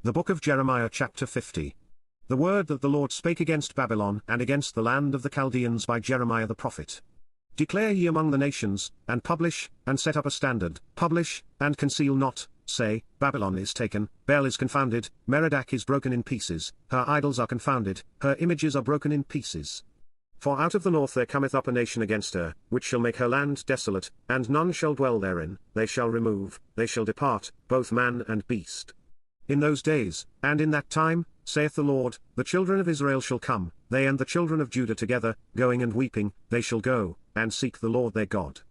The Book of Jeremiah chapter 50. The word that the Lord spake against Babylon and against the land of the Chaldeans by Jeremiah the prophet. Declare ye among the nations, and publish, and set up a standard, publish, and conceal not, say, Babylon is taken, Bel is confounded, Merodach is broken in pieces, her idols are confounded, her images are broken in pieces. For out of the north there cometh up a nation against her, which shall make her land desolate, and none shall dwell therein, they shall remove, they shall depart, both man and beast. In those days, and in that time, saith the Lord, the children of Israel shall come, they and the children of Judah together, going and weeping, they shall go, and seek the Lord their God.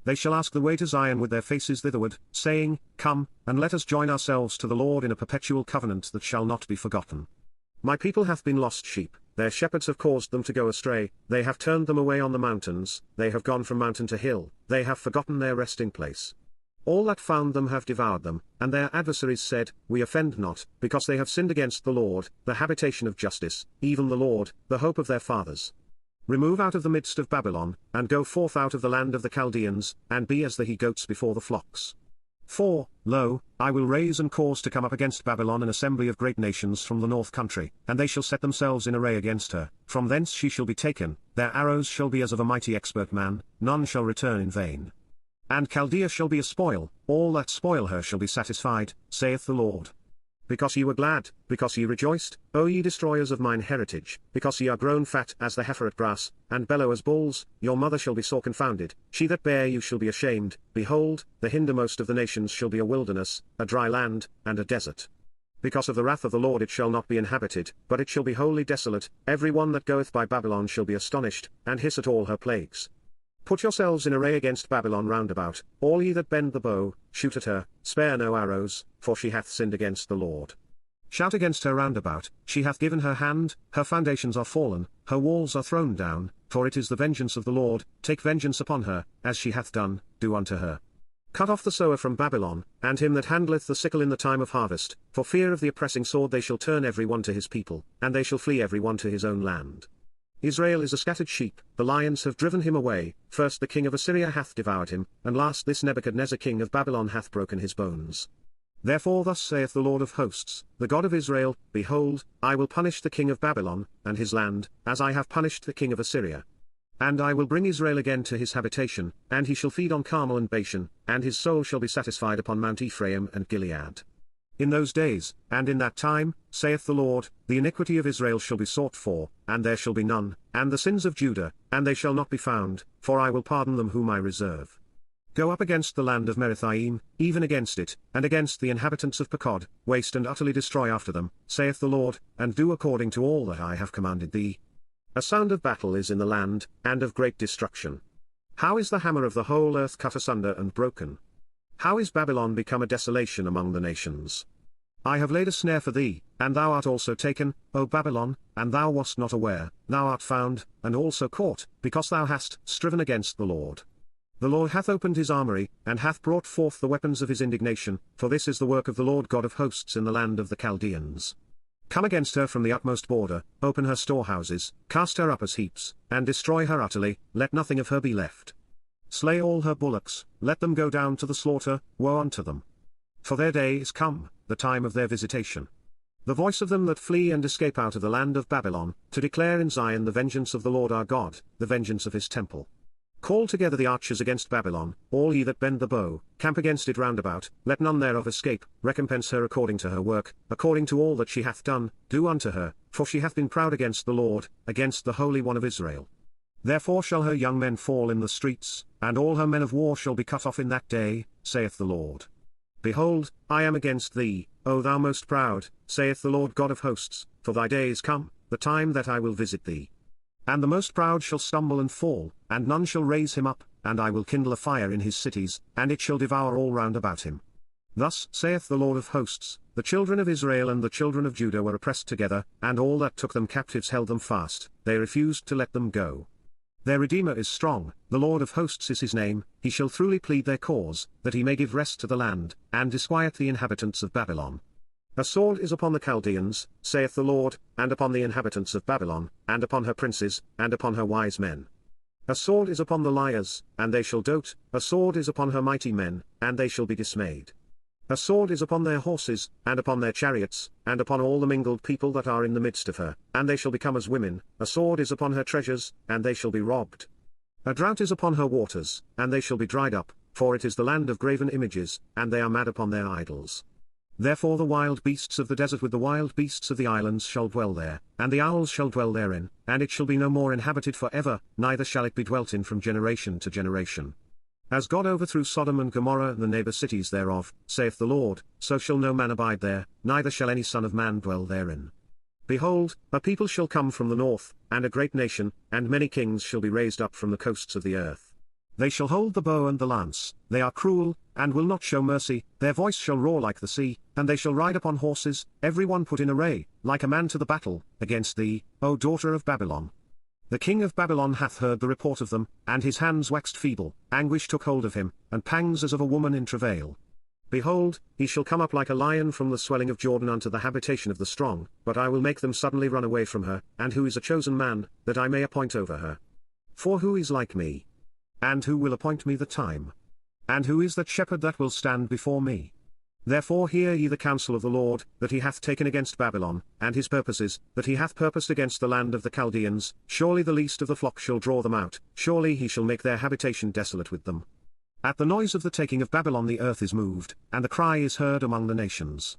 They shall ask the way to Zion with their faces thitherward, saying, Come, and let us join ourselves to the Lord in a perpetual covenant that shall not be forgotten. My people hath been lost sheep, their shepherds have caused them to go astray, they have turned them away on the mountains, they have gone from mountain to hill, they have forgotten their resting place. All that found them have devoured them, and their adversaries said, We offend not, because they have sinned against the Lord, the habitation of justice, even the Lord, the hope of their fathers. Remove out of the midst of Babylon, and go forth out of the land of the Chaldeans, and be as the he-goats before the flocks. For, lo, I will raise and cause to come up against Babylon an assembly of great nations from the north country, and they shall set themselves in array against her, from thence she shall be taken, their arrows shall be as of a mighty expert man, none shall return in vain. And Chaldea shall be a spoil, all that spoil her shall be satisfied, saith the Lord. Because ye were glad, because ye rejoiced, O ye destroyers of mine heritage, because ye are grown fat as the heifer at grass, and bellow as bulls, your mother shall be sore confounded, she that bare you shall be ashamed, behold, the hindermost of the nations shall be a wilderness, a dry land, and a desert. Because of the wrath of the Lord it shall not be inhabited, but it shall be wholly desolate, every one that goeth by Babylon shall be astonished, and hiss at all her plagues. Put yourselves in array against Babylon round about, all ye that bend the bow, shoot at her, spare no arrows, for she hath sinned against the Lord. Shout against her round about, she hath given her hand, her foundations are fallen, her walls are thrown down, for it is the vengeance of the Lord, take vengeance upon her, as she hath done, do unto her. Cut off the sower from Babylon, and him that handleth the sickle in the time of harvest, for fear of the oppressing sword they shall turn every one to his people, and they shall flee every one to his own land. Israel is a scattered sheep, the lions have driven him away, first the king of Assyria hath devoured him, and last this Nebuchadnezzar king of Babylon hath broken his bones. Therefore thus saith the Lord of hosts, the God of Israel, Behold, I will punish the king of Babylon, and his land, as I have punished the king of Assyria. And I will bring Israel again to his habitation, and he shall feed on Carmel and Bashan, and his soul shall be satisfied upon Mount Ephraim and Gilead. In those days, and in that time, saith the Lord, the iniquity of Israel shall be sought for, and there shall be none, and the sins of Judah, and they shall not be found, for I will pardon them whom I reserve. Go up against the land of Merathaim, even against it, and against the inhabitants of Pekod, waste and utterly destroy after them, saith the Lord, and do according to all that I have commanded thee. A sound of battle is in the land, and of great destruction. How is the hammer of the whole earth cut asunder and broken? How is Babylon become a desolation among the nations? I have laid a snare for thee, and thou art also taken, O Babylon, and thou wast not aware, thou art found, and also caught, because thou hast striven against the Lord. The Lord hath opened his armory, and hath brought forth the weapons of his indignation, for this is the work of the Lord God of hosts in the land of the Chaldeans. Come against her from the utmost border, open her storehouses, cast her up as heaps, and destroy her utterly, let nothing of her be left. Slay all her bullocks, let them go down to the slaughter, woe unto them. For their day is come, the time of their visitation. The voice of them that flee and escape out of the land of Babylon, to declare in Zion the vengeance of the Lord our God, the vengeance of his temple. Call together the archers against Babylon, all ye that bend the bow, camp against it round about, let none thereof escape, recompense her according to her work, according to all that she hath done, do unto her, for she hath been proud against the Lord, against the Holy One of Israel. Therefore shall her young men fall in the streets, and all her men of war shall be cut off in that day, saith the Lord. Behold, I am against thee, O thou most proud, saith the Lord God of hosts, for thy day is come, the time that I will visit thee. And the most proud shall stumble and fall, and none shall raise him up, and I will kindle a fire in his cities, and it shall devour all round about him. Thus saith the Lord of hosts, the children of Israel and the children of Judah were oppressed together, and all that took them captives held them fast, they refused to let them go. Their Redeemer is strong, the Lord of hosts is his name, he shall truly plead their cause, that he may give rest to the land, and disquiet the inhabitants of Babylon. A sword is upon the Chaldeans, saith the Lord, and upon the inhabitants of Babylon, and upon her princes, and upon her wise men. A sword is upon the liars, and they shall dote, a sword is upon her mighty men, and they shall be dismayed. A sword is upon their horses, and upon their chariots, and upon all the mingled people that are in the midst of her, and they shall become as women. A sword is upon her treasures, and they shall be robbed. A drought is upon her waters, and they shall be dried up, for it is the land of graven images, and they are mad upon their idols. Therefore the wild beasts of the desert with the wild beasts of the islands shall dwell there, and the owls shall dwell therein, and it shall be no more inhabited for ever, neither shall it be dwelt in from generation to generation. As God overthrew Sodom and Gomorrah and the neighbor cities thereof, saith the Lord, so shall no man abide there, neither shall any son of man dwell therein. Behold, a people shall come from the north, and a great nation, and many kings shall be raised up from the coasts of the earth. They shall hold the bow and the lance, they are cruel, and will not show mercy, their voice shall roar like the sea, and they shall ride upon horses, every one put in array, like a man to the battle, against thee, O daughter of Babylon. The king of Babylon hath heard the report of them, and his hands waxed feeble, anguish took hold of him, and pangs as of a woman in travail. Behold, he shall come up like a lion from the swelling of Jordan unto the habitation of the strong, but I will make them suddenly run away from her, and who is a chosen man, that I may appoint over her? For who is like me? And who will appoint me the time? And who is that shepherd that will stand before me? Therefore hear ye the counsel of the Lord, that he hath taken against Babylon, and his purposes, that he hath purposed against the land of the Chaldeans. Surely the least of the flock shall draw them out, surely he shall make their habitation desolate with them. At the noise of the taking of Babylon the earth is moved, and the cry is heard among the nations.